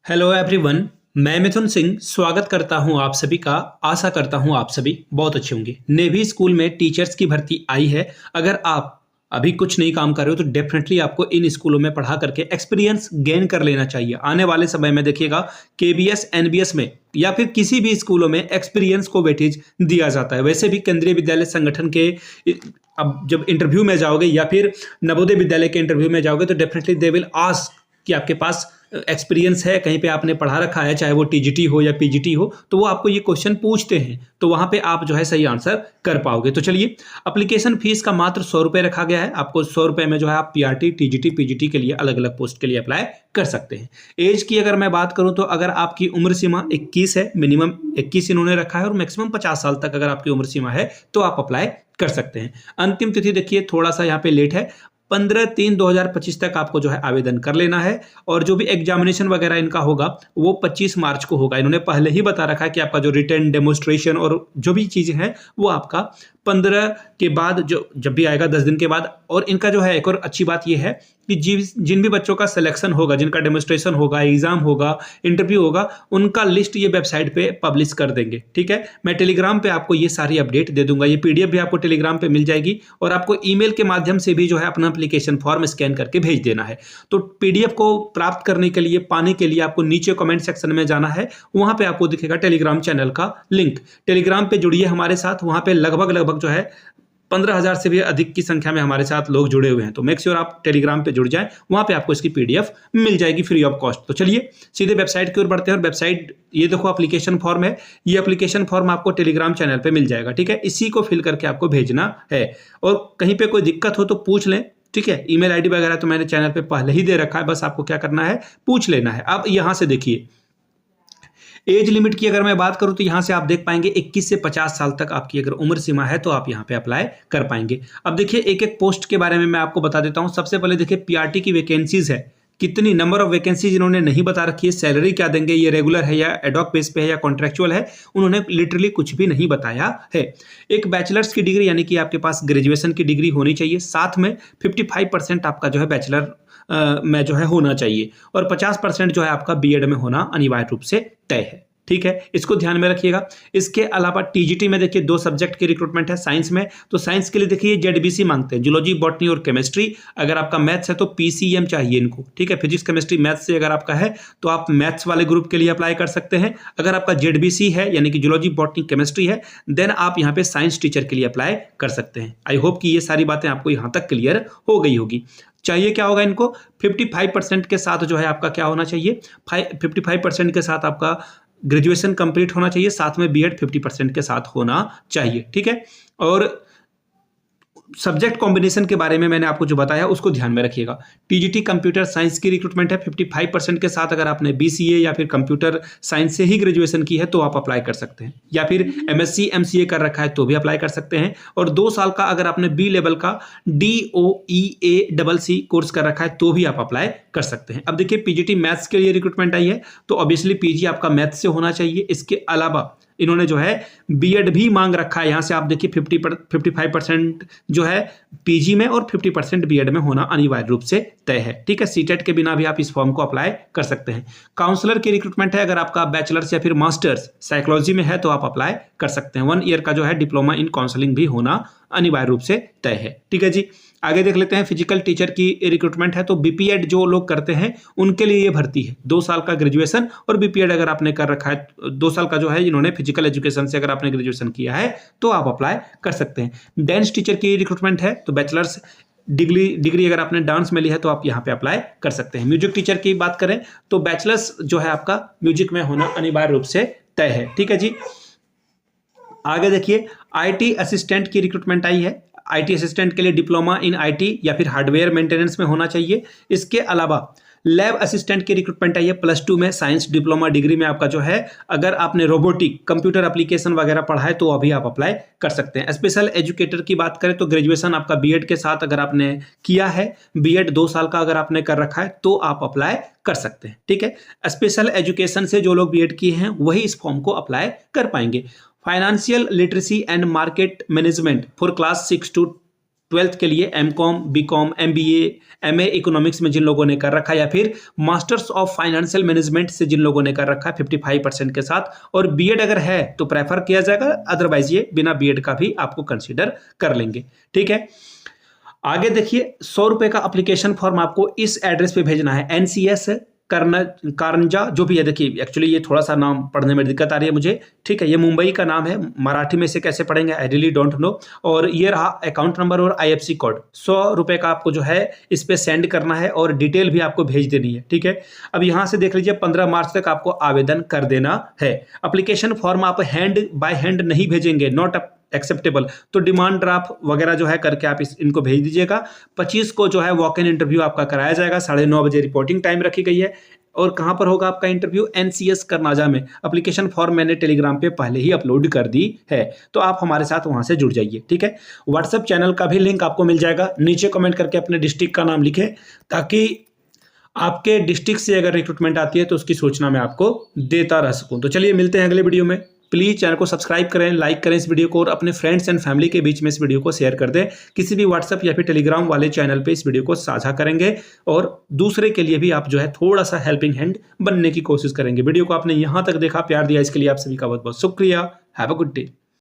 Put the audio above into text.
Hello everyone. मैं मिथुन सिंह स्वागत करता हूं आप सभी का। आशा करता हूं आप सभी बहुत अच्छे होंगे। नेवी स्कूल में टीचर्स की भर्ती आई है। अगर आप अभी कुछ नहीं काम कर रहे हो तो डेफिनेटली आपको इन स्कूलों में पढ़ा करके एक्सपीरियंस गेन कर लेना चाहिए। आने वाले समय में देखिएगा केबीएस एनबीएस में या फिर किसी भी स्कूलों में एक्सपीरियंस को वेटेज दिया जाता है। वैसे भी केंद्रीय विद्यालय संगठन के अब जब इंटरव्यू में जाओगे या फिर नवोदय विद्यालय के इंटरव्यू में जाओगे तो डेफिनेटली दे विल आस्क कि आपके पास एक्सपीरियंस है, कहीं पे आपने पढ़ा रखा है, चाहे वो टीजीटी हो या पीजीटी हो, तो वो आपको ये क्वेश्चन पूछते हैं। तो वहां पे आप जो है सही आंसर कर पाओगे। तो चलिए, एप्लीकेशन फीस का मात्र 100 रुपये रखा गया है। आपको 100 रुपये में जो है आप पीआरटी, टीजीटी, पीजीटी के लिए अलग अलग पोस्ट के लिए अप्लाई कर सकते हैं। एज की अगर मैं बात करूं तो अगर आपकी उम्र सीमा 21 है, मिनिमम 21 इन्होंने रखा है और मैक्सिमम 50 साल तक अगर आपकी उम्र सीमा है तो आप अप्लाई कर सकते हैं। अंतिम तिथि देखिए थोड़ा सा यहाँ पे लेट है, 15/3/2025 तक आपको जो है आवेदन कर लेना है। और जो भी एग्जामिनेशन वगैरह इनका होगा वो 25 मार्च को होगा। इन्होंने पहले ही बता रखा है कि आपका जो रिटन डेमोन्स्ट्रेशन और जो भी चीज़ें हैं वो आपका 15 के बाद जो जब भी आएगा 10 दिन के बाद। और इनका जो है एक और अच्छी बात ये है कि जिन भी बच्चों का सिलेक्शन होगा, जिनका डेमोन्स्ट्रेशन होगा, एग्जाम होगा, इंटरव्यू होगा, उनका लिस्ट ये वेबसाइट पे पब्लिश कर देंगे। ठीक है, मैं टेलीग्राम पे आपको ये सारी अपडेट दे दूंगा। ये पीडीएफ भी आपको टेलीग्राम पे मिल जाएगी और आपको ईमेल के माध्यम से भी जो है अपना एप्लीकेशन फॉर्म स्कैन करके भेज देना है। तो पीडीएफ को प्राप्त करने के लिए, पाने के लिए आपको नीचे कमेंट सेक्शन में जाना है। वहां पे आपको दिखेगा टेलीग्राम चैनल का लिंक। टेलीग्राम पे जुड़िए हमारे साथ। वहां पे लगभग जो है 15,000 से भी अधिक की संख्या में हमारे साथ लोग जुड़े हुए हैं। तो मेक श्योर आप टेलीग्राम पे जुड़ जाएं। वहां पे आपको इसकी पीडीएफ मिल जाएगी फ्री ऑफ कॉस्ट। तो चलिए सीधे वेबसाइट की ओर बढ़ते हैं। और वेबसाइट ये देखो एप्लीकेशन फॉर्म है। ये एप्लीकेशन फॉर्म आपको टेलीग्राम चैनल पे मिल जाएगा। ठीक है, इसी को फिल करके आपको भेजना है। और कहीं पे कोई दिक्कत हो तो पूछ लें। ठीक है, ईमेल आईडी वगैरह तो मैंने चैनल पे पहले ही दे रखा है, बस आपको क्या करना है, पूछ लेना है। अब यहां से देखिए एज लिमिट की अगर मैं बात करूं तो यहां से आप देख पाएंगे 21 से 50 साल तक आपकी अगर उम्र सीमा है तो आप यहां पे अप्लाई कर पाएंगे। अब देखिए एक एक पोस्ट के बारे में मैं आपको बता देता हूं। सबसे पहले देखिए पीआरटी की वैकेंसीज है, कितनी नंबर ऑफ वैकेंसीज इन्होंने नहीं बता रखी है। सैलरी क्या देंगे, ये रेगुलर है या एडॉक बेस पे है या कॉन्ट्रेक्चुअल है, उन्होंने लिटरली कुछ भी नहीं बताया है। एक बैचलर्स की डिग्री यानी कि आपके पास ग्रेजुएशन की डिग्री होनी चाहिए। साथ में 55% आपका जो है बैचलर में जो है होना चाहिए और 50% जो है आपका बीएड में होना अनिवार्य रूप से तय है। ठीक है, इसको ध्यान में रखिएगा। इसके अलावा टीजीटी में देखिए 2 सब्जेक्ट की रिक्रूटमेंट है साइंस में। तो साइंस के लिए देखिए जेडबीसी मांगते हैं, जूलॉजी, बॉटनी और केमिस्ट्री। अगर आपका मैथ्स है तो पीसीएम चाहिए इनको। ठीक है, फिजिक्स, केमिस्ट्री, मैथ्स से अगर आपका है तो आप मैथ्स वाले ग्रुप के लिए अप्लाई कर सकते हैं। अगर आपका जेडबीसी है यानी कि जूलॉजी, बॉटनी, केमिस्ट्री है, देन आप यहाँ पे साइंस टीचर के लिए अप्लाई कर सकते हैं। आई होप कि ये सारी बातें आपको यहाँ तक क्लियर हो गई होगी। चाहिए क्या होगा इनको, 55% के साथ जो है आपका क्या होना चाहिए, 55% के साथ आपका ग्रेजुएशन कंप्लीट होना चाहिए। साथ में बीएड 50% के साथ होना चाहिए। ठीक है, और सब्जेक्ट कॉम्बिनेशन के बारे में मैंने आपको जो बताया उसको ध्यान में रखिएगा। टीजीटी कंप्यूटर साइंस की रिक्रूटमेंट है 55% के साथ। अगर आपने बीसीए या फिर कंप्यूटर साइंस से ही ग्रेजुएशन की है तो आप अप्लाई कर सकते हैं, या फिर एमएससी एमसीए कर रखा है तो भी अप्लाई कर सकते हैं। और 2 साल का अगर आपने बी लेवल का DOEACC कोर्स कर रखा है तो भी आप अप्लाई कर सकते हैं। अब देखिए पीजीटी मैथ्स के लिए रिक्रूटमेंट आई है तो ऑब्वियसली पीजी आपका मैथ्स से होना चाहिए। इसके अलावा इन्होंने जो है बीएड भी मांग रखा है। यहां से आप देखिए 55% जो है पीजी में और 50% बीएड में होना अनिवार्य रूप से तय है। ठीक है, सीटेट के बिना भी आप इस फॉर्म को अप्लाई कर सकते हैं। काउंसलर की रिक्रूटमेंट है। अगर आपका बैचलर्स या फिर मास्टर्स साइकोलॉजी में है तो आप अप्लाई कर सकते हैं। 1 ईयर का जो है डिप्लोमा इन काउंसलिंग भी होना अनिवार्य रूप से तय है। ठीक है जी, आगे देख लेते हैं। फिजिकल टीचर की रिक्रूटमेंट है तो बीपीएड जो लोग करते हैं उनके लिए ये भर्ती है। 2 साल का ग्रेजुएशन और बीपीएड अगर आपने कर रखा है, 2 साल का जो है इन्होंने फिजिकल एजुकेशन से अगर आपने ग्रेजुएशन किया है तो आप अप्लाई कर सकते हैं। डांस टीचर की रिक्रूटमेंट है तो बैचलर्स डिग्री अगर आपने डांस में ली है तो आप यहाँ पे अप्लाई कर सकते हैं। म्यूजिक टीचर की बात करें तो बैचलर्स जो है आपका म्यूजिक में होना अनिवार्य रूप से तय है। ठीक है जी, आगे देखिए आईटी असिस्टेंट की रिक्रूटमेंट आई है। आईटी असिस्टेंट के लिए डिप्लोमा इन आईटी या फिर हार्डवेयर मेंटेनेंस में होना चाहिए। इसके अलावा लैब असिस्टेंट की रिक्रूटमेंट आई है +2 में साइंस डिप्लोमा डिग्री में आपका जो है अगर आपने रोबोटिक कंप्यूटर एप्लीकेशन वगैरह पढ़ा है तो अभी आप अप्लाई कर सकते हैं। स्पेशल एजुकेटर की बात करें तो ग्रेजुएशन आपका बीएड के साथ अगर आपने किया है, बीएड 2 साल का अगर आपने कर रखा है तो आप अप्लाई कर सकते हैं। ठीक है, स्पेशल एजुकेशन से जो लोग बीएड किए हैं वही इस फॉर्म को अप्लाई कर पाएंगे। Financial literacy and market management for class 6 to 12th के लिए MCom, BCom, MBA, MA economics में जिन लोगों ने कर रखा है, या फिर मास्टर्स ऑफ फाइनेंशियल मैनेजमेंट से जिन लोगों ने कर रखा है 55% के साथ, और बीएड अगर है तो प्रेफर किया जाएगा, अदरवाइज ये बिना बीएड का भी आपको कंसीडर कर लेंगे। ठीक है, आगे देखिए, 100 रुपए का एप्लीकेशन फॉर्म आपको इस एड्रेस पे भेजना है, NCS कारंजा, जो भी है। देखिए एक्चुअली ये थोड़ा सा नाम पढ़ने में दिक्कत आ रही है मुझे, ठीक है, ये मुंबई का नाम है, मराठी में से कैसे पढ़ेंगे आई रियली डोंट नो। और ये रहा अकाउंट नंबर और IFSC कोड। 100 रुपए का आपको जो है इस पे सेंड करना है और डिटेल भी आपको भेज देनी है। ठीक है, अब यहाँ से देख लीजिए 15 मार्च तक आपको आवेदन कर देना है। एप्लीकेशन फॉर्म आप हैंड बाय हैंड नहीं भेजेंगे, नॉट एक्सेप्टेबल, तो डिमांड ड्राफ्ट वगैरह जो है करके आप इनको भेज दीजिएगा। 25 को जो है वॉक इन इंटरव्यू आपका कराया जाएगा, 9:30 बजे रिपोर्टिंग टाइम रखी गई है। और कहां पर होगा आपका इंटरव्यू? NCS करनाजा में। एप्लीकेशन फॉर्म मैंने टेलीग्राम पे पहले ही अपलोड कर दी है, तो आप हमारे साथ वहां से जुड़ जाइए। ठीक है, व्हाट्सएप चैनल का भी लिंक आपको मिल जाएगा, नीचे कमेंट करके अपने डिस्ट्रिक्ट का नाम लिखें, ताकि आपके डिस्ट्रिक्ट से अगर रिक्रूटमेंट आती है तो उसकी सूचना मैं आपको देता रह सकूं। तो चलिए मिलते हैं अगले वीडियो में। प्लीज़ चैनल को सब्सक्राइब करें, लाइक करें इस वीडियो को, और अपने फ्रेंड्स एंड फैमिली के बीच में इस वीडियो को शेयर कर दें। किसी भी व्हाट्सएप या फिर टेलीग्राम वाले चैनल पे इस वीडियो को साझा करेंगे, और दूसरे के लिए भी आप जो है थोड़ा सा हेल्पिंग हैंड बनने की कोशिश करेंगे। वीडियो को आपने यहाँ तक देखा, प्यार दिया, इसके लिए आप सभी का बहुत बहुत शुक्रिया। Have a good day.